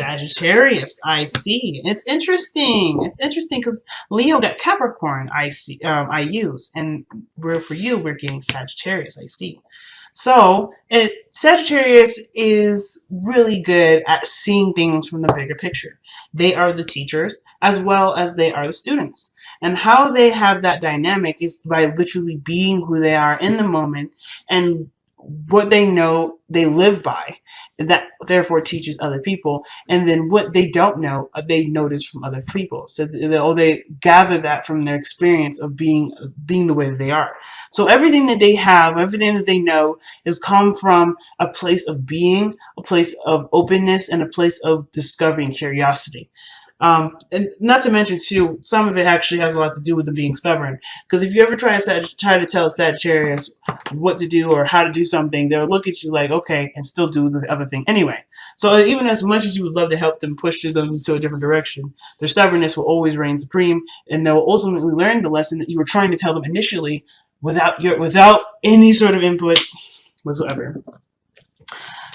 Sagittarius, I see. It's interesting. It's interesting because Leo got Capricorn, I see. I use, and for you, we're getting Sagittarius, I see. So, Sagittarius is really good at seeing things from the bigger picture. They are the teachers as well as they are the students. And how they have that dynamic is by literally being who they are in the moment and what they know they live by, that therefore teaches other people, and then what they don't know they notice from other people, so they gather that from their experience of being the way that they are. So everything that they have, everything that they know, has come from a place of being, a place of openness, and a place of discovery and curiosity. And not to mention too, some of it actually has a lot to do with them being stubborn. Because if you ever try to tell a Sagittarius what to do or how to do something, they'll look at you like, okay, and still do the other thing anyway. So even as much as you would love to help them push them into a different direction, their stubbornness will always reign supreme, and they'll ultimately learn the lesson that you were trying to tell them initially without any sort of input whatsoever.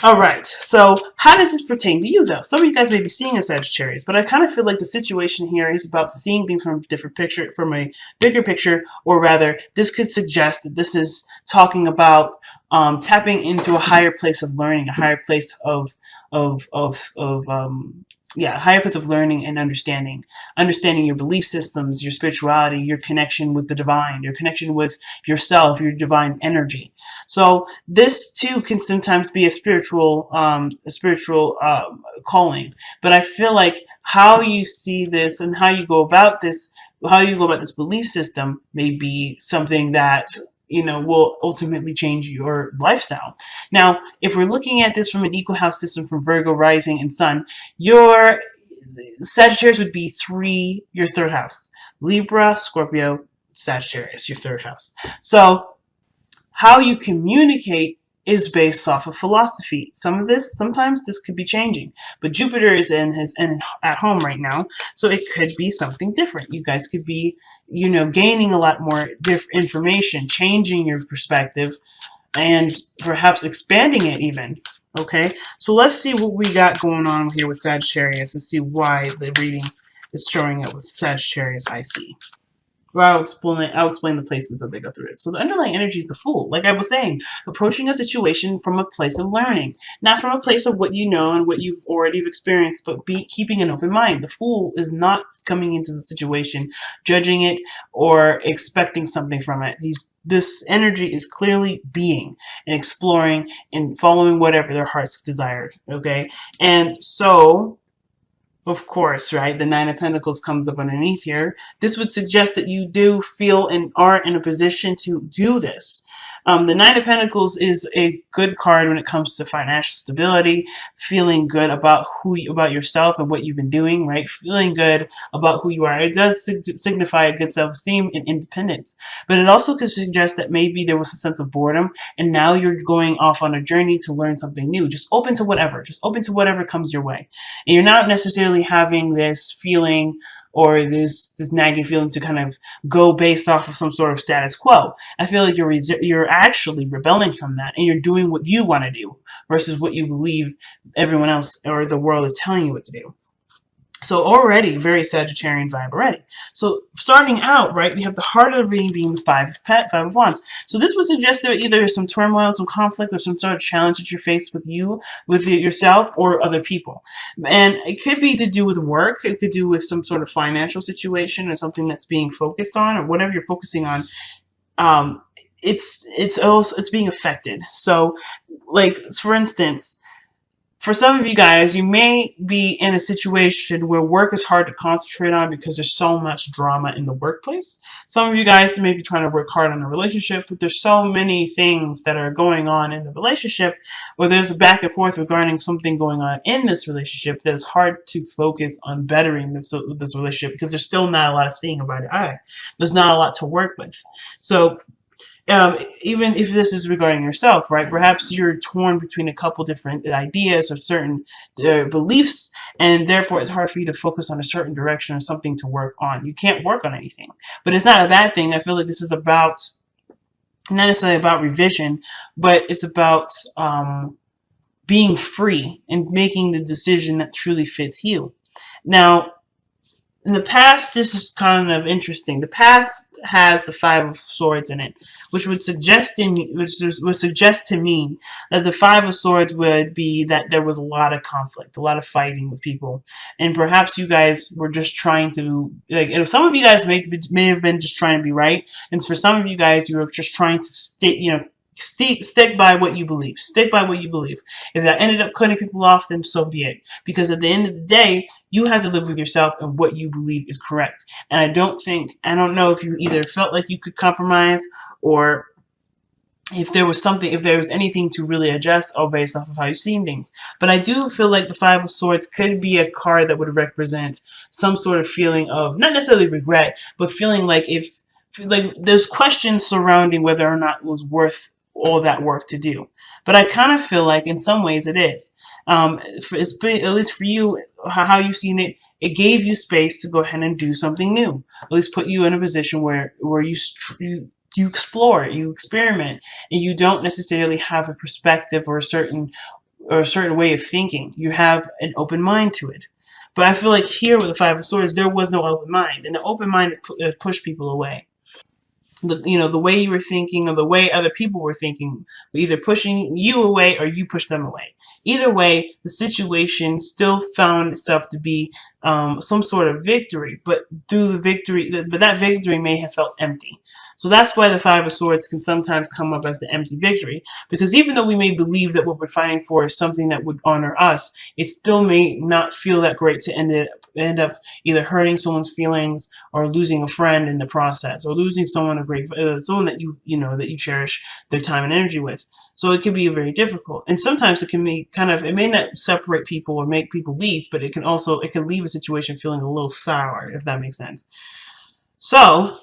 All right, so how does this pertain to you, though? Some of you guys may be seeing a Sagittarius, but I kind of feel like the situation here is about seeing things from a different picture, from a bigger picture, or rather, this could suggest that this is talking about tapping into a higher place of learning, a higher place of a higher place of learning and understanding your belief systems, your spirituality, your connection with the divine, your connection with yourself, your divine energy. So this too can sometimes be a spiritual calling. But I feel like how you see this and how you go about this belief system may be something that will ultimately change your lifestyle. Now, if we're looking at this from an equal house system from Virgo rising and sun, your Sagittarius would be your third house. Libra, Scorpio, Sagittarius, your third house. So how you communicate is based off of philosophy. Sometimes this could be changing, but Jupiter is at home right now, so it could be something different. You guys could be, gaining a lot more information, changing your perspective, and perhaps expanding it even. Okay, so let's see what we got going on here with Sagittarius and see why the reading is showing up with Sagittarius I see. Well, I'll explain the placements as they go through it. So the underlying energy is the Fool. Like I was saying, approaching a situation from a place of learning, not from a place of what you know and what you've already experienced, but keeping an open mind. The Fool is not coming into the situation, judging it, or expecting something from it. This energy is clearly being and exploring and following whatever their hearts desire. Okay, and so, of course, right, the Nine of Pentacles comes up underneath here. This would suggest that you do feel and are in a position to do this. The Nine of Pentacles is a good card when it comes to financial stability, feeling good about about yourself and what you've been doing, right? Feeling good about who you are. It does signify a good self-esteem and independence, but it also could suggest that maybe there was a sense of boredom, and now you're going off on a journey to learn something new. Just open to whatever comes your way, and you're not necessarily having this feeling or this nagging feeling to kind of go based off of some sort of status quo. I feel like you're actually rebelling from that, and you're doing what you want to do versus what you believe everyone else or the world is telling you what to do. So already, very Sagittarian vibe already. So starting out, right, we have the heart of the reading being the Five of Wands. So this would suggest that either there's some turmoil, some conflict, or some sort of challenge that you're faced with yourself or other people. And it could be to do with work. It could do with some sort of financial situation or something that's being focused on, or whatever you're focusing on. It's being affected. So, like, for instance, for some of you guys, you may be in a situation where work is hard to concentrate on because there's so much drama in the workplace. Some of you guys may be trying to work hard on a relationship, but there's so many things that are going on in the relationship, or there's a back and forth regarding something going on in this relationship that is hard to focus on bettering this relationship because there's still not a lot of seeing about it. There's not a lot to work with. So even if this is regarding yourself, right? Perhaps you're torn between a couple different ideas or certain beliefs, and therefore it's hard for you to focus on a certain direction or something to work on. You can't work on anything, but it's not a bad thing. I feel like this is not necessarily about revision, but it's about being free and making the decision that truly fits you. Now, in the past, this is kind of interesting. The past has the Five of Swords in it, which would suggest to me that the Five of Swords would be that there was a lot of conflict, a lot of fighting with people, and perhaps you guys were just trying to like. You know, some of you guys may have been just trying to be right, and for some of you guys, you were just trying to stay. Stick by what you believe. Stick by what you believe. If that ended up cutting people off, then so be it. Because at the end of the day, you have to live with yourself and what you believe is correct. And I don't know if you either felt like you could compromise or if there was anything to really adjust or based off of how you've seen things. But I do feel like the Five of Swords could be a card that would represent some sort of feeling of, not necessarily regret, but feeling like there's questions surrounding whether or not it was worth all that work to do. But I kind of feel like in some ways it is. At least for you, how you've seen it, it gave you space to go ahead and do something new. At least put you in a position where you explore, you experiment, and you don't necessarily have a perspective or a certain way of thinking. You have an open mind to it. But I feel like here with the Five of Swords, there was no open mind, and the open mind pushed people away. The way you were thinking or the way other people were thinking, either pushing you away or you pushed them away. Either way, the situation still found itself to be some sort of victory, but that victory may have felt empty. So that's why the Five of Swords can sometimes come up as the empty victory, because even though we may believe that what we're fighting for is something that would honor us, it still may not feel that great to end up either hurting someone's feelings or losing a friend in the process, or losing someone that that you cherish their time and energy with. So it can be very difficult, and sometimes it can be it may not separate people or make people leave, but it can leave a situation feeling a little sour, if that makes sense. So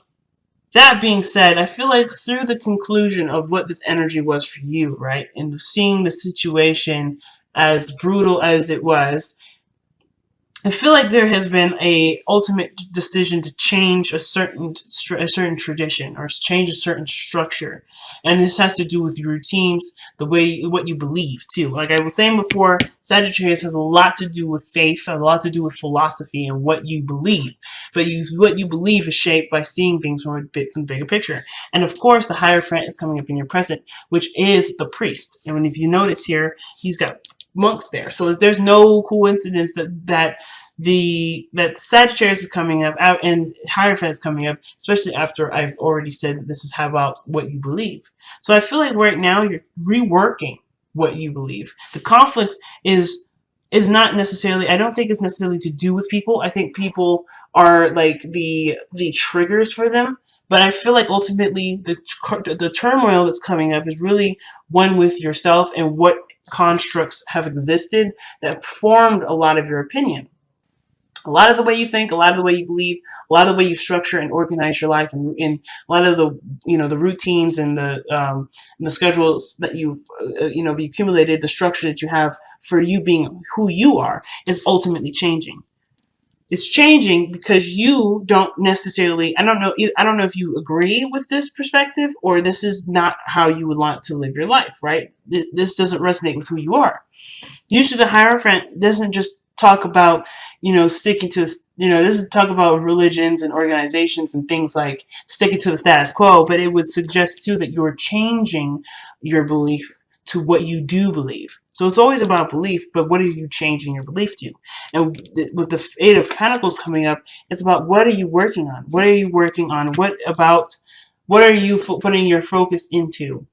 that being said, I feel like through the conclusion of what this energy was for you, right, and seeing the situation as brutal as it was, I feel like there has been a ultimate decision to change a certain tradition or change a certain structure, and this has to do with your routines, what you believe too. Like I was saying before, Sagittarius has a lot to do with faith, a lot to do with philosophy and what you believe. But what you believe is shaped by seeing things from from the bigger picture. And of course, the Hierophant is coming up in your present, which is the priest. And if you notice here, he's got monks there. So there's no coincidence that Sagittarius is coming up out and Hierophant is coming up, especially after I've already said this is about what you believe. So I feel like right now you're reworking what you believe. The conflict is not necessarily, I don't think it's necessarily to do with people. I think people are like the triggers for them. But I feel like ultimately the turmoil that's coming up is really one with yourself and what constructs have existed that formed a lot of your opinion. A lot of the way you think, a lot of the way you believe, a lot of the way you structure and organize your life, and a lot of the routines and the schedules that you've accumulated, the structure that you have for you being who you are is ultimately changing. It's changing because you don't necessarily. I don't know if you agree with this perspective or this is not how you would want to live your life. Right? This doesn't resonate with who you are. Usually the Hierophant doesn't just talk about, sticking to, this is talk about religions and organizations and things like sticking to the status quo, but it would suggest too that you're changing your belief to what you do believe. So it's always about belief, but what are you changing your belief to? And with the Eight of Pentacles coming up, it's about what are you working on? What are you working on? What are you putting your focus into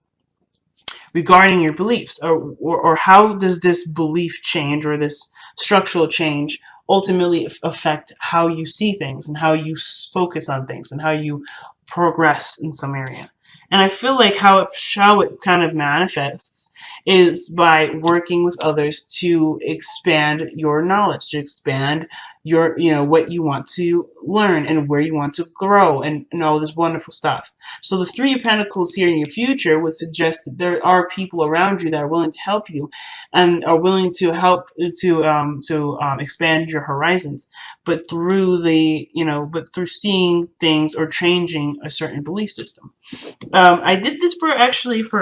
regarding your beliefs, or how does this belief change or this structural change ultimately affect how you see things and how you focus on things and how you progress in some area. And I feel like how it kind of manifests is by working with others to expand your knowledge, to expand what you want to learn and where you want to grow, and all this wonderful stuff. So the Three of Pentacles here in your future would suggest that there are people around you that are willing to help you and are willing to help to expand your horizons, but through seeing things or changing a certain belief system. I did this for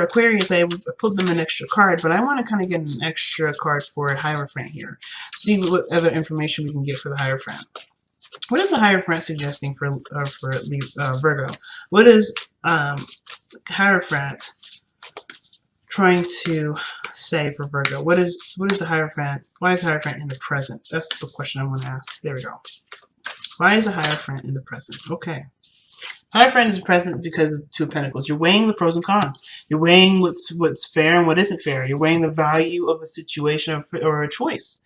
Aquarius. I pulled them an extra card, but I want to kind of get an extra card for Hierophant here. See what other information we can get for the Hierophant. What is the Hierophant suggesting for Virgo? What is Hierophant trying to say for Virgo? What is the Hierophant? Why is the Hierophant in the present? That's the question I want to ask. There we go. Why is the Hierophant in the present? Okay. Hierophant is present because of the Two of Pentacles. You're weighing the pros and cons. You're weighing what's fair and what isn't fair. You're weighing the value of a situation or a choice.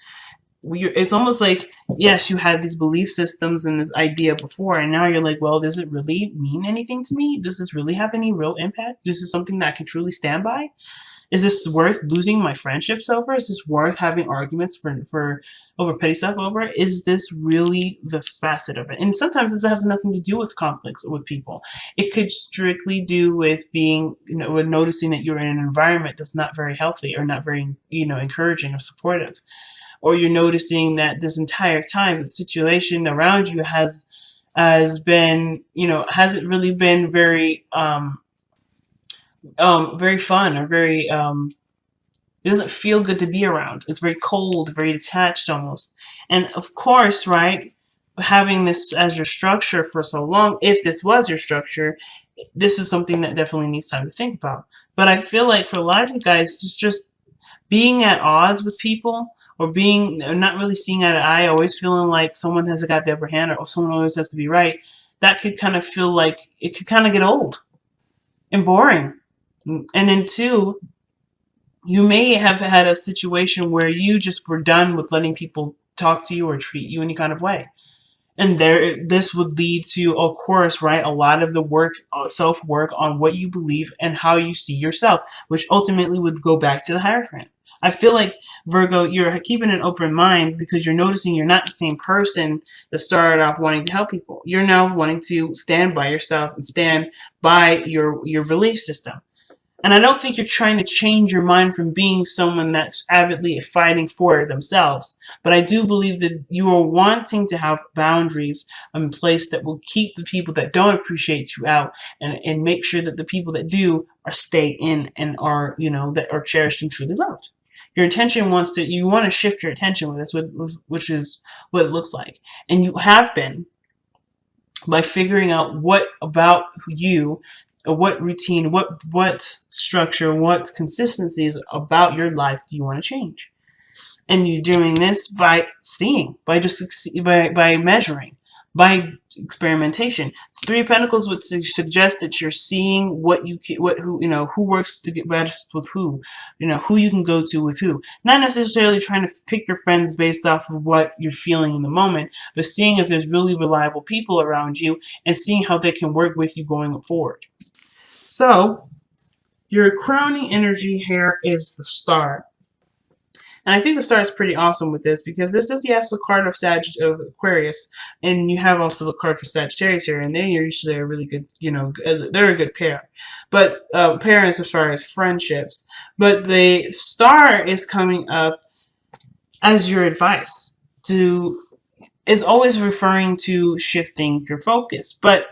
It's almost like, yes, you had these belief systems and this idea before, and now you're like, well, does it really mean anything to me? Does this really have any real impact? Is this something that I can truly stand by? Is this worth losing my friendships over? Is this worth having arguments for over petty stuff over? Is this really the facet of it? And sometimes this has nothing to do with conflicts with people. It could strictly do with being, with noticing that you're in an environment that's not very healthy or not very, encouraging or supportive. Or you're noticing that this entire time the situation around you has been, hasn't really been very very fun or very it doesn't feel good to be around. It's very cold, very detached almost. And of course, right, having this as your structure for so long, if this was your structure, this is something that definitely needs time to think about. But I feel like for a lot of you guys, it's just being at odds with people, or being not really seeing eye to eye, always feeling like someone has got the upper hand, or someone always has to be right. That could kind of feel like it could kind of get old and boring. And then two, you may have had a situation where you just were done with letting people talk to you or treat you any kind of way. And this would lead to, of course, right, a lot of the work, self-work on what you believe and how you see yourself, which ultimately would go back to the Hierophant. I feel like, Virgo, you're keeping an open mind because you're noticing you're not the same person that started off wanting to help people. You're now wanting to stand by yourself and stand by your belief system. And I don't think you're trying to change your mind from being someone that's avidly fighting for themselves. But I do believe that you are wanting to have boundaries in place that will keep the people that don't appreciate you out, and make sure that the people that do are stay in and are, that are cherished and truly loved. Your intention you want to shift your attention with this, which is what it looks like. And you have been, by figuring out what about you, what routine, what structure, what consistencies about your life do you want to change. And you're doing this by seeing, by measuring, by experimentation. Three of Pentacles would suggest that you're seeing who works to get best with who you can go to with who. Not necessarily trying to pick your friends based off of what you're feeling in the moment, but seeing if there's really reliable people around you and seeing how they can work with you going forward. So, your crowning energy here is the Star. And I think the Star is pretty awesome with this because this is, yes, a card of Aquarius, and you have also the card for Sagittarius here, and they're usually a really good, they're a good pair. But parents as far as friendships. But the Star is coming up as your advice it's always referring to shifting your focus, but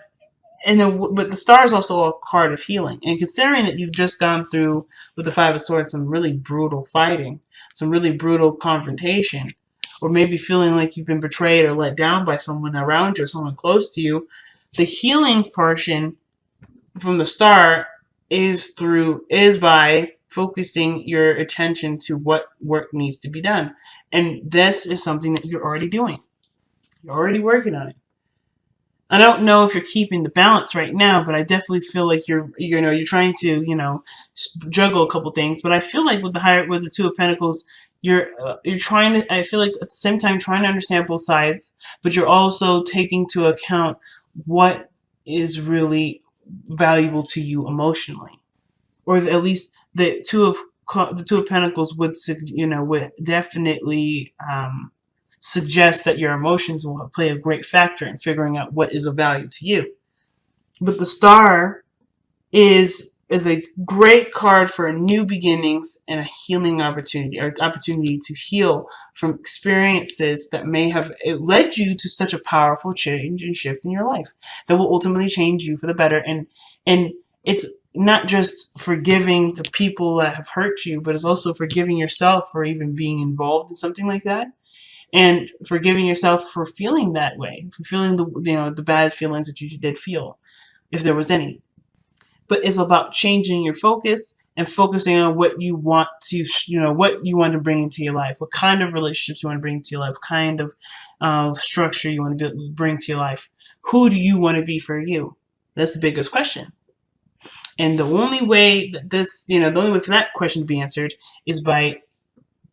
the Star is also a card of healing. And considering that you've just gone through, with the Five of Swords, some really brutal fighting, some really brutal confrontation, or maybe feeling like you've been betrayed or let down by someone around you or someone close to you, the healing portion from the Star is by focusing your attention to what work needs to be done. And this is something that you're already doing. You're already working on it. I don't know if you're keeping the balance right now, but I definitely feel like you're trying to, juggle a couple things. But I feel like with the Two of Pentacles, you're trying to, I feel like at the same time trying to understand both sides, but you're also taking into account what is really valuable to you emotionally, or at least the Two of Pentacles would definitely suggests that your emotions will play a great factor in figuring out what is of value to you. But the star is a great card for new beginnings and a healing opportunity, or opportunity to heal from experiences that may have led you to such a powerful change and shift in your life that will ultimately change you for the better. And it's not just forgiving the people that have hurt you, but it's also forgiving yourself for even being involved in something like that, and forgiving yourself for feeling that way, for feeling the bad feelings that you did feel, if there was any. But it's about changing your focus and focusing on what you want to, what you want to bring into your life, what kind of relationships you want to bring into your life, what kind of structure you want to bring to your life. Who do you want to be for you? That's the biggest question. And the only way that the only way for that question to be answered is by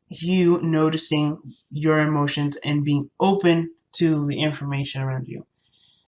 you noticing your emotions and being open to the information around you.